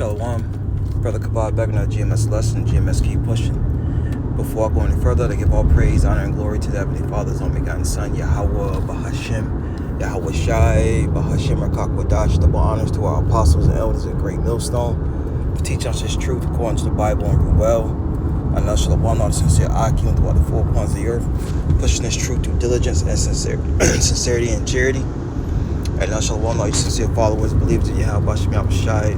Shalom, Brother Kabad back in our GMS lesson. GMS keep pushing. Before I go any further, I give all praise, honor, and glory to the Heavenly Father's only begotten Son, Yahweh, Bahashem, Yahweh Shai, Bahashem, Rakakwadash. Double honors to our apostles and elders at Great Millstone for teaching us His truth according to the Bible and rule well. I know Shalom, not sincere Akim throughout the four corners of the earth, pushing His truth through diligence and sincerity and charity. And I Shalom, all you sincere followers, believers in Yahweh, Bahashem, Shai.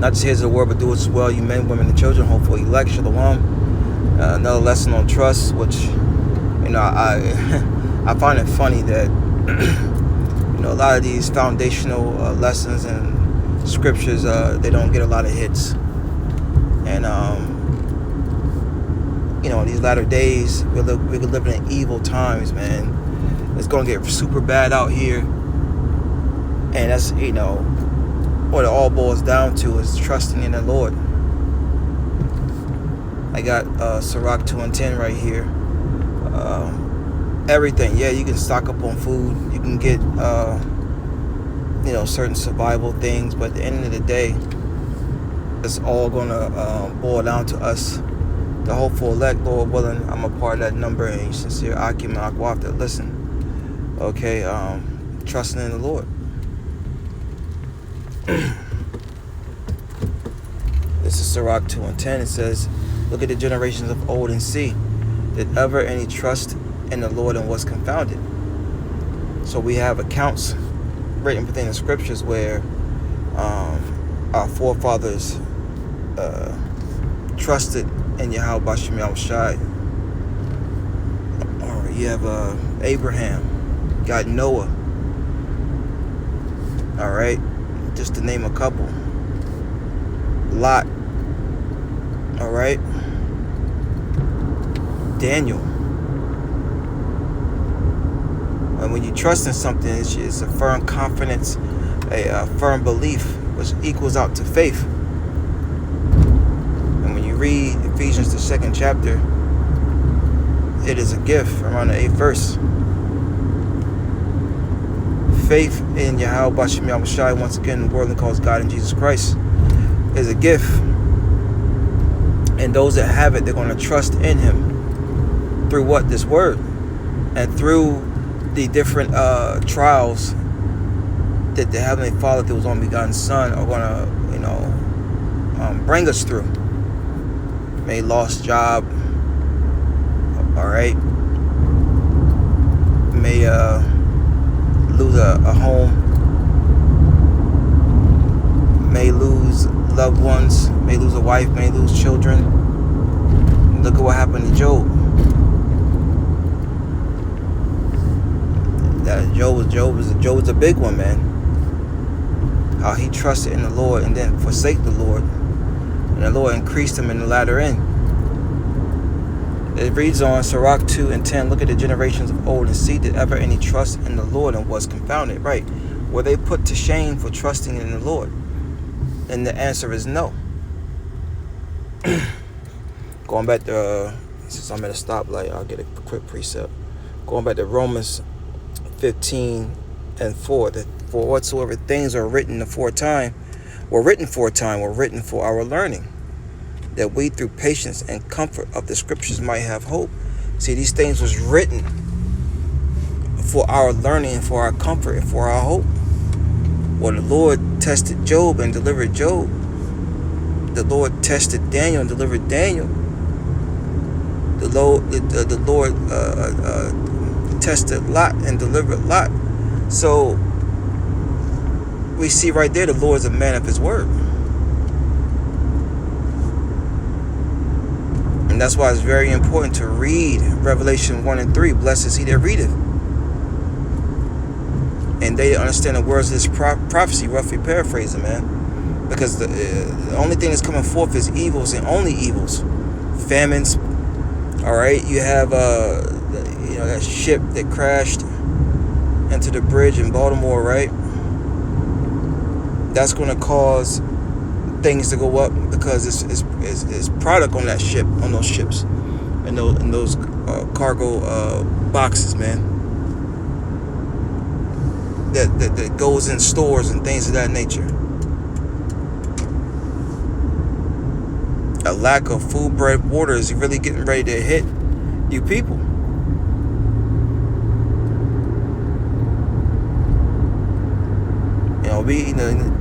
Not just hears the word, but do it as well. You men, women, and children, hopefully elect. Shalom. Another lesson on trust, which, I find it funny that, a lot of these foundational lessons and scriptures, they don't get a lot of hits. And, these latter days, we're living in evil times, man. It's going to get super bad out here. And that's, what it all boils down to is trusting in the Lord. I got Sirach 2 and 10 right here. Everything. Yeah, you can stock up on food. You can get, certain survival things. But at the end of the day, it's all going to boil down to us, the hopeful elect, Lord willing. I'm a part of that number. And you sincere Akim and Akwaf that listen. Okay, trusting in the Lord. This is Sirach 2 and 10. It says, look at the generations of old and see, did ever any trust in the Lord and was confounded? So we have accounts written within the scriptures where our forefathers trusted in Yahweh Bashem Shai. Or you have Abraham, got Noah. All right, just to name a couple. Lot. All right. Daniel. And when you trust in something, it's a firm confidence, a firm belief, which equals out to faith. And when you read Ephesians, the 2nd chapter, it is a gift around the 8th verse. Faith in Yahweh Bashem Yahushai, once again, the world calls God and Jesus Christ, is a gift. And those that have it, they're going to trust in Him through what? This word. And through the different trials that the Heavenly Father, through His only begotten Son, are going to, bring us through. May lost job. All right. May lose a home, may lose loved ones, may lose a wife, may lose children. Look at what happened to Job. Job was a big one, man. How he trusted in the Lord and then forsake the Lord, and the Lord increased him in the latter end. It reads on Sirach 2 and 10, look at the generations of old and see, did ever any trust in the Lord and was confounded? Right. Were they put to shame for trusting in the Lord? And the answer is no. Going back to, since I'm at a stoplight, I'll get a quick precept. Going back to Romans 15 and 4, that for whatsoever things are written aforetime, were written for a time, were written for our learning, that we through patience and comfort of the scriptures might have hope. See, these things was written for our learning and for our comfort and for our hope. Well, the Lord tested Job and delivered Job. The Lord tested Daniel and delivered Daniel. The Lord tested Lot and delivered Lot. So we see right there the Lord is a man of His word. And that's why it's very important to read Revelation 1 and 3. Blessed is he that readeth. And they understand the words of this prophecy, roughly paraphrasing, man. Because the only thing that's coming forth is evils and only evils. Famines. All right. You have, that ship that crashed into the bridge in Baltimore, right? That's going to cause things to go up because it's product on that ship, on those ships, and those cargo boxes, man. That goes in stores and things of that nature. A lack of food, bread, water is really getting ready to hit you people.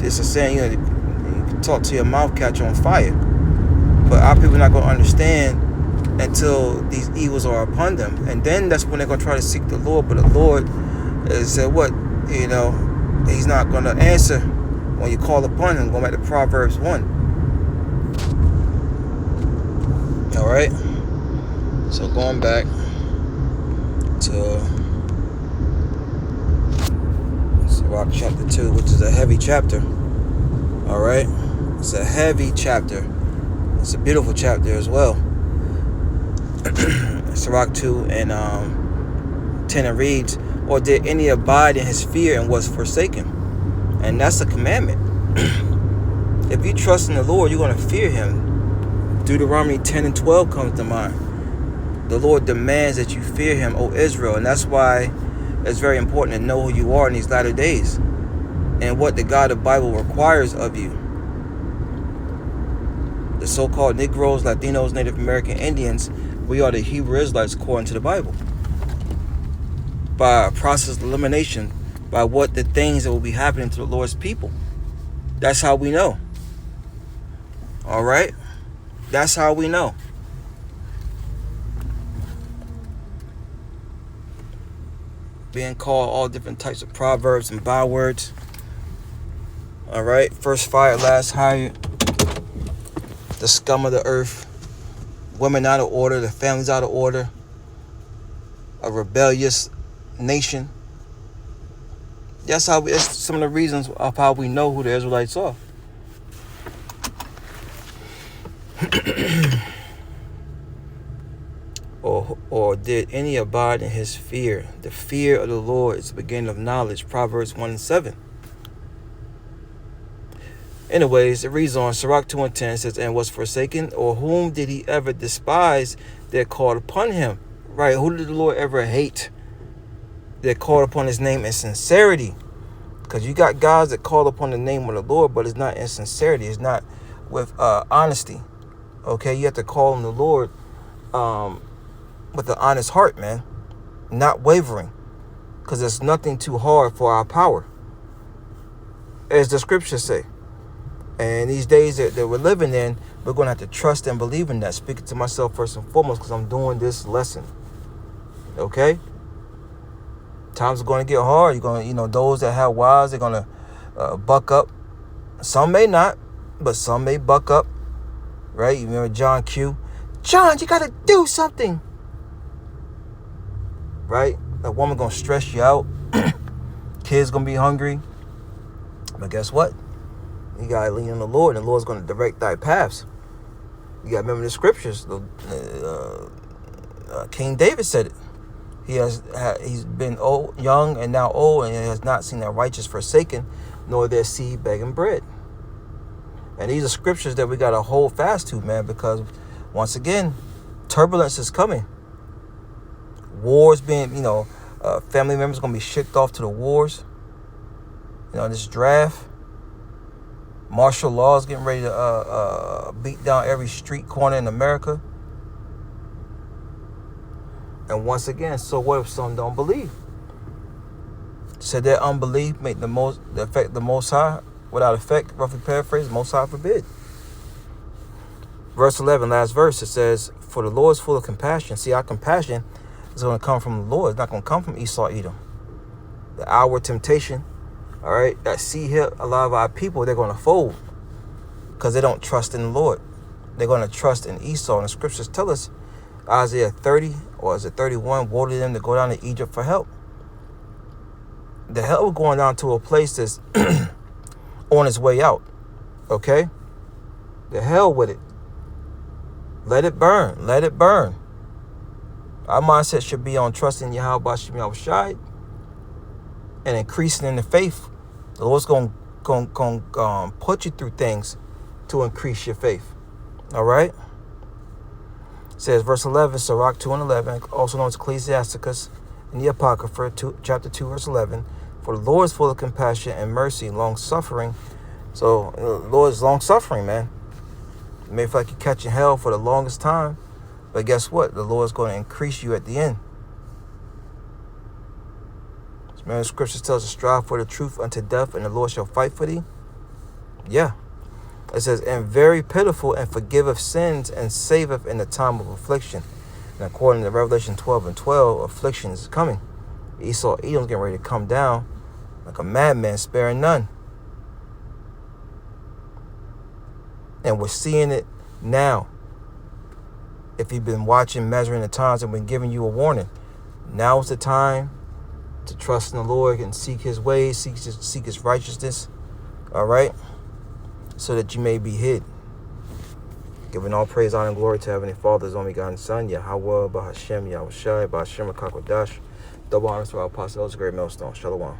It's a saying, you can talk to your mouth, catch on fire. But our people are not going to understand until these evils are upon them. And then that's when they're going to try to seek the Lord. But the Lord said what? He's not going to answer when you call upon him. Going back to Proverbs 1. All right. So going back to Sirach chapter 2, which is a heavy chapter. All right. It's a heavy chapter. It's a beautiful chapter as well. Sirach 2 and 10, it reads, or did any abide in his fear and was forsaken? And that's a commandment. If you trust in the Lord, you're going to fear him. Deuteronomy 10 and 12 comes to mind. The Lord demands that you fear him, O Israel. And that's why it's very important to know who you are in these latter days and what the God of the Bible requires of you. The so-called Negroes, Latinos, Native American Indians, we are the Hebrew Israelites according to the Bible. By a process of elimination, by what the things that will be happening to the Lord's people. That's how we know. All right? That's how we know. Being called all different types of proverbs and bywords. All right? First fired, last hired. The scum of the earth. Women out of order. The families out of order. A rebellious nation. That's some of the reasons of how we know who the Israelites are. or did any abide in his fear? The fear of the Lord is the beginning of knowledge. Proverbs 1 and 7. Anyways, it reads on. Sirach 2 and 10 says, and was forsaken, or whom did he ever despise that called upon him? Right, who did the Lord ever hate that called upon his name in sincerity? Because you got guys that call upon the name of the Lord, but it's not in sincerity. It's not with honesty. Okay, you have to call on the Lord with an honest heart, man. Not wavering. Because there's nothing too hard for our power. As the scriptures say. And these days that we're living in, we're going to have to trust and believe in that. Speaking to myself first and foremost, because I'm doing this lesson. Okay? Times are going to get hard. You're going to, those that have wives, they're going to buck up. Some may not, but some may buck up. Right? You remember John Q? John, you got to do something. Right? That woman going to stress you out. Kids going to be hungry. But guess what? You got to lean on the Lord, and the Lord's going to direct thy paths. You got to remember the scriptures. King David said it. He's been old, young and now old, and has not seen the righteous forsaken, nor their seed begging bread. And these are scriptures that we got to hold fast to, man, because once again, turbulence is coming. Wars being, family members going to be shipped off to the wars. This draft. Martial law is getting ready to beat down every street corner in America. And once again, so what if some don't believe? Said that unbelief make affect the Most High without effect. Roughly paraphrase, Most High forbid. Verse 11, last verse, it says, for the Lord is full of compassion. See, our compassion is going to come from the Lord. It's not going to come from Esau, Edom. The outward temptation, all right, that see here, a lot of our people, they're going to fold because they don't trust in the Lord. They're going to trust in Esau. And the scriptures tell us, Isaiah 30, or is it 31, woe to them to go down to Egypt for help. The hell going down to a place that's on its way out. Okay? The hell with it. Let it burn. Let it burn. Our mindset should be on trusting Yahweh Bashim Yahushai and increasing in the faith. The Lord's going to put you through things to increase your faith. All right? It says, verse 11, Sirach 2 and 11, also known as Ecclesiasticus in the Apocrypha, chapter 2, verse 11. For the Lord is full of compassion and mercy, long-suffering. So, the Lord is long-suffering, man. You may feel like you're catching hell for the longest time, but guess what? The Lord is going to increase you at the end. Remember, the scriptures tells us, strive for the truth unto death, and the Lord shall fight for thee. Yeah. It says, and very pitiful, and forgiveth sins, and saveth in the time of affliction. And according to Revelation 12:12, affliction is coming. Edom's getting ready to come down like a madman, sparing none. And we're seeing it now. If you've been watching, measuring the times, and been giving you a warning, now is the time to trust in the Lord and seek his ways, seek his righteousness, all right, so that you may be hid. Giving all praise, honor, and glory to Heavenly Father, His only begotten Son, Yahweh, Bahashem, Yahushai, Bahashem, Kakwadash. Double honors to our apostles, great millstone. Shalom.